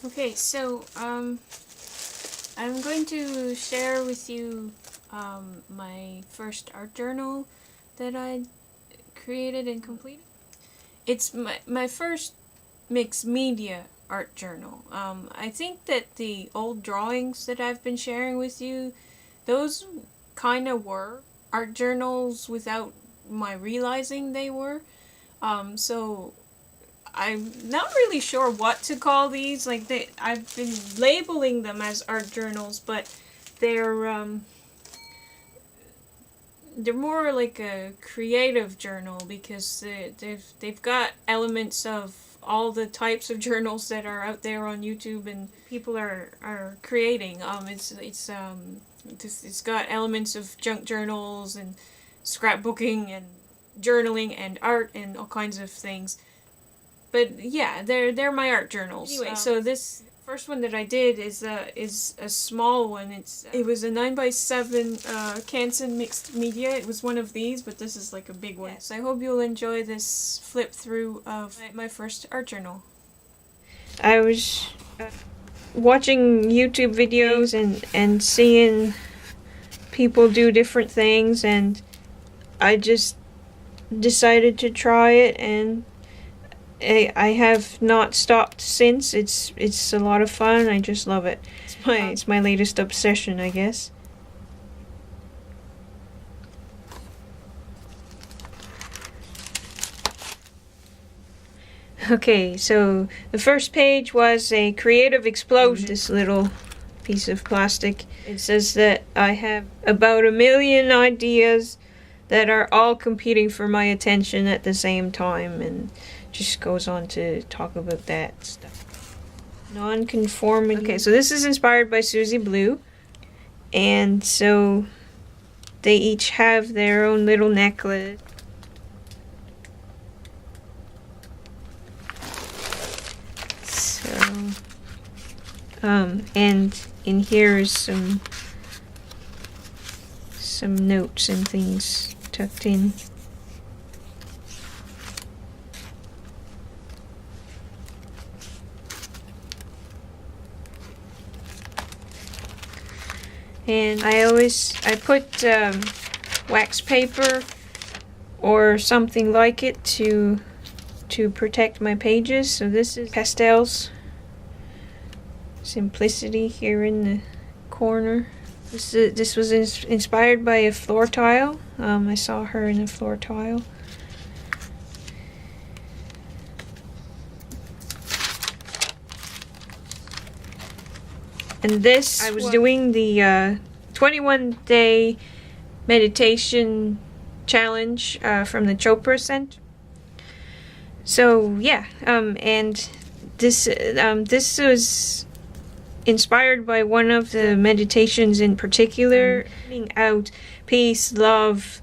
Okay, so I'm going to share with you my first art journal that I created and completed. It's my first mixed media art journal. I think that the old drawings that I've been sharing with you, those kind of were art journals without my realizing they were. So I'm not really sure what to call these. I've been labeling them as art journals, but they're they're more like a creative journal because they've got elements of all the types of journals that are out there on YouTube and people are creating. It's got elements of junk journals and scrapbooking and journaling and art and all kinds of things. But yeah, they're my art journals. Anyway, so this first one that I did is a small one. It was a 9x7 Canson mixed media. It was one of these, but this is like a big one. Yes, I hope you'll enjoy this flip through of my first art journal. I was watching YouTube videos and seeing people do different things, and I just decided to try it, and I have not stopped since. It's a lot of fun. I just love it. It's my latest obsession, I guess. Okay, so the first page was a creative explosion. This little piece of plastic. It says that I have about 1 million ideas that are all competing for my attention at the same time, and just goes on to talk about that stuff. Non-conformity. Okay, so this is inspired by Susie Blue, and so they each have their own little necklace. So, and in here is some notes and things tucked in. And I put wax paper or something like it to protect my pages. So this is Pastels Simplicity here in the corner. This was inspired by a floor tile. I saw her in a floor tile. And this, I was doing the 21-day meditation challenge from the Chopra Center. So yeah, and this was inspired by one of the meditations in particular, putting out peace, love,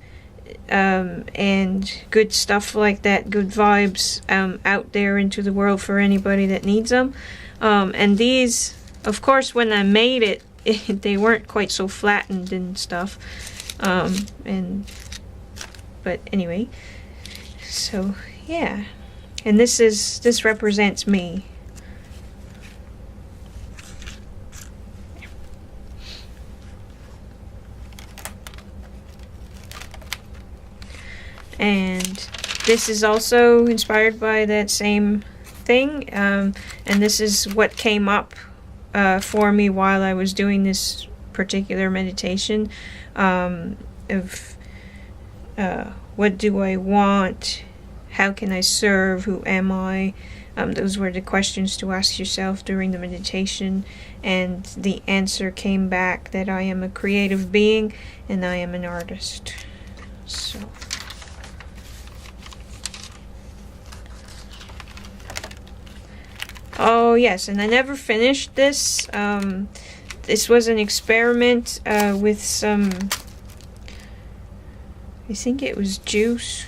and good stuff like that, good vibes out there into the world for anybody that needs them. And these, of course, when I made it, they weren't quite so flattened and stuff. But anyway, so yeah, and this represents me. And this is also inspired by that same thing, and this is what came up for me while I was doing this particular meditation, of what do I want, how can I serve, who am I. Those were the questions to ask yourself during the meditation, and the answer came back that I am a creative being and I am an artist. So oh yes, and I never finished this. This was an experiment with some, I think it was juice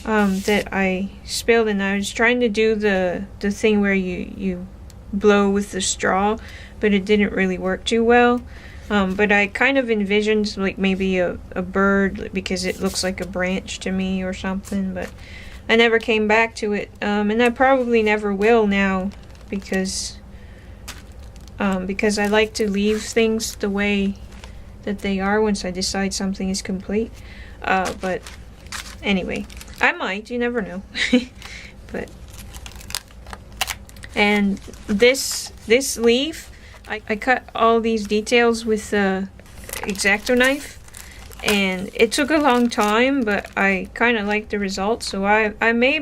that I spilled, and I was trying to do the thing where you blow with the straw, but it didn't really work too well. But I kind of envisioned like maybe a bird, because it looks like a branch to me or something, but I never came back to it, and I probably never will now, because because I like to leave things the way that they are once I decide something is complete. But anyway, I might, you never know. But and this leaf, I cut all these details with the X-Acto knife, and it took a long time, but I kind of like the result, so I may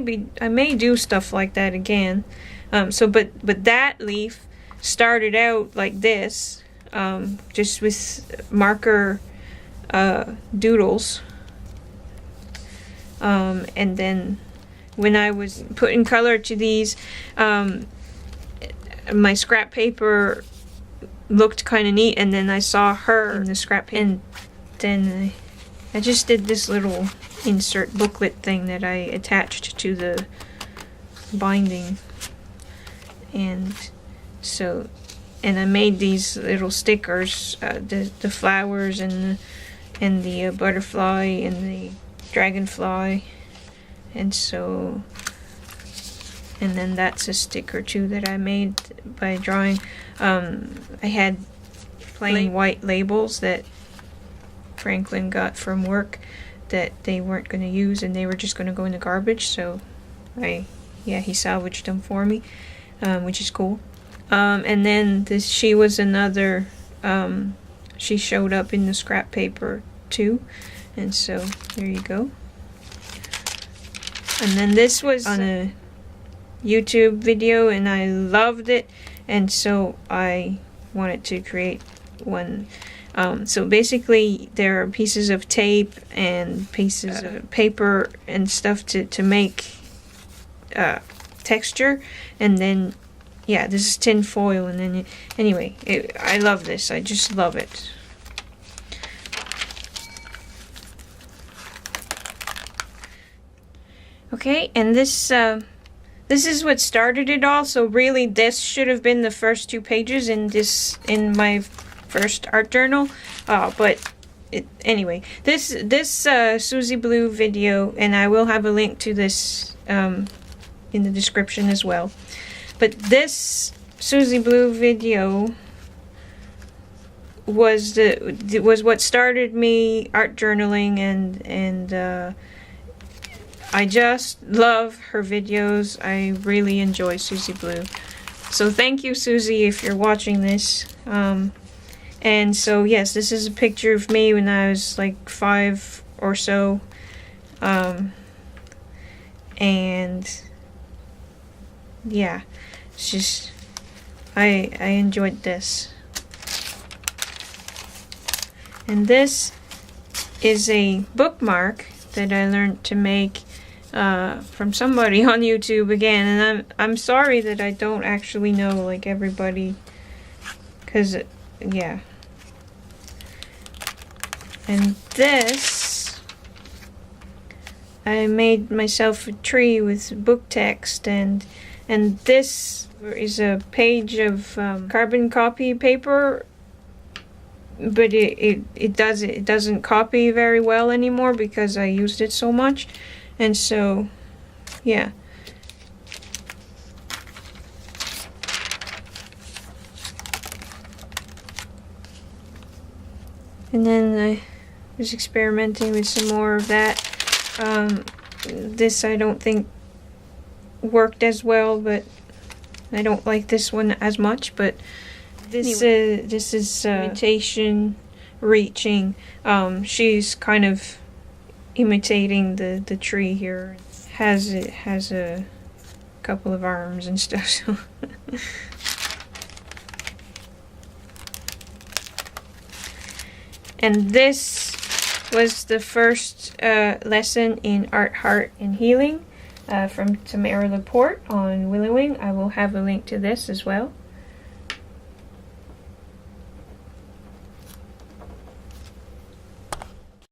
do stuff like that again. But that leaf started out like this, just with marker doodles, and then when I was putting color to these, my scrap paper looked kind of neat, and then I saw her in the scrap paper, and then I just did this little insert booklet thing that I attached to the binding, and I made these little stickers, the flowers and the butterfly and the dragonfly, and then that's a sticker too that I made by drawing. I had plain white labels that Franklin got from work that they weren't going to use, and they were just going to go in the garbage, so he salvaged them for me, which is cool. And then she was another, she showed up in the scrap paper too, and so there you go. And then this was on a YouTube video, and I loved it, and so I wanted to create one. So basically there are pieces of tape and pieces of paper and stuff to make texture, and then this is tin foil, and then anyway, I love this. I just love it. Okay, and this is what started it all. So really, this should have been the first 2 pages in my first art journal. But anyway, this Susie Blue video, and I will have a link to this in the description as well. But this Susie Blue video was what started me art journaling, and I just love her videos. I really enjoy Susie Blue. So thank you, Susie, if you're watching this. And so yes, this is a picture of me when I was like 5 or so. And yeah, it's just I enjoyed this. And this is a bookmark that I learned to make from somebody on YouTube again, and I'm sorry that I don't actually know like everybody, cause yeah. And this, I made myself a tree with book text, and this is a page of carbon copy paper, but it doesn't copy very well anymore because I used it so much. And so, yeah. And then I was experimenting with some more of that. This I don't think worked as well, but I don't like this one as much. But this is imitation reaching. She's kind of imitating the tree here. It has a couple of arms and stuff. So and this was the first lesson in Art, Heart, and Healing from Tamara Laporte on Willowing. I will have a link to this as well.